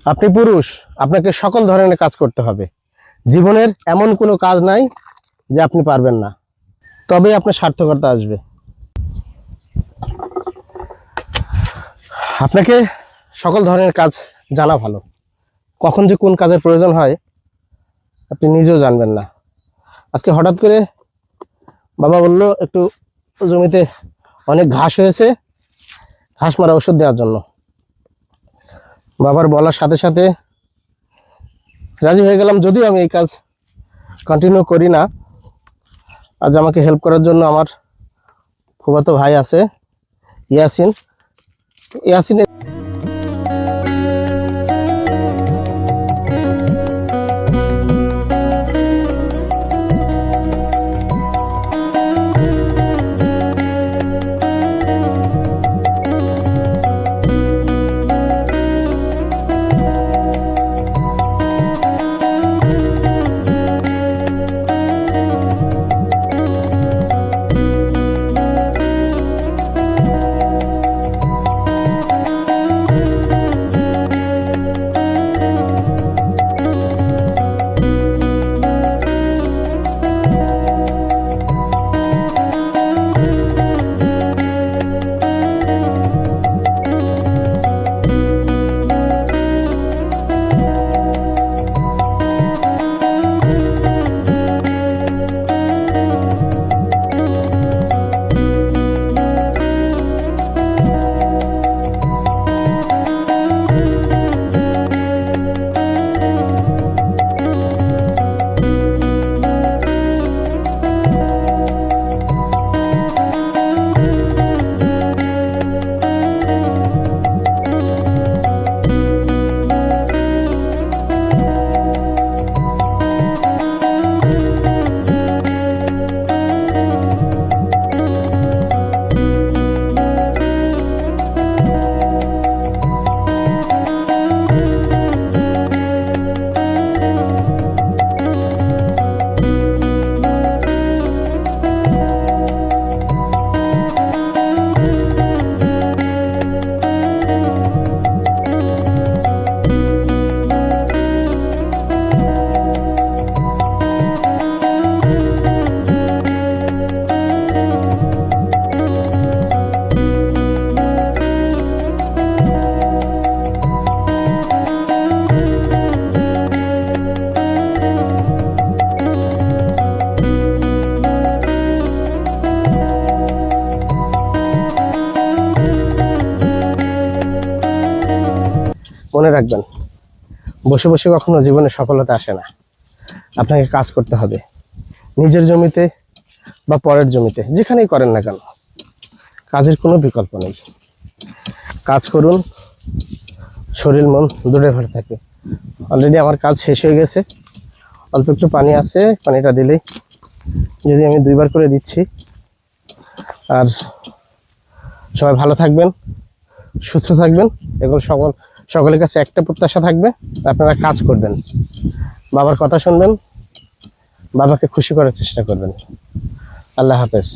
আপনি পুরুষ, আপনাকে সকল ধরনের কাজ করতে হবে। জীবনের এমন কোনো কাজ নাই যে আপনি পারবেন না, তবেই আপনার সার্থকতা আসবে। আপনাকে সকল ধরনের কাজ জানা ভালো। কখন যে কোন কাজের প্রয়োজন হয় আপনি নিজেও জানবেন না। আজকে হঠাৎ করে বাবা বলল একটু জমিতে অনেক ঘাস হয়েছে, ঘাস মারা ওষুধ দেওয়ার জন্য। বাবার বলার সাথে সাথে রাজি হয়ে গেলাম, যদিও আমি এই কাজ কন্টিনিউ করি না। আজ আমাকে হেল্প করার জন্য আমার ফুফাতো ভাই আছে, ইয়াসিন। মনে রাখবেন, বসে বসে কখনো জীবনে সফলতা আসে না। আপনাকে কাজ করতে হবে, নিজের জমিতে বা পরের জমিতে, যেখানেই করেন না কেন, কাজের কোনো বিকল্প নেই। কাজ করুন, শরীর মন দুটোই ভালো থাকে। অলরেডি আমার কাজ শেষ হয়ে গেছে, অল্প একটু পানি আছে, পানিটা দিলেই, যদি আমি 2 বার করে দিচ্ছি। আর সবাই ভালো থাকবেন, সুস্থ থাকবেন। এগুলো সকলের কাছে একটা প্রত্যাশা থাকবে, আপনারা কাজ করবেন, বাবার কথা শুনবেন, বাবাকে খুশি করার চেষ্টা করবেন। আল্লাহ হাফেজ।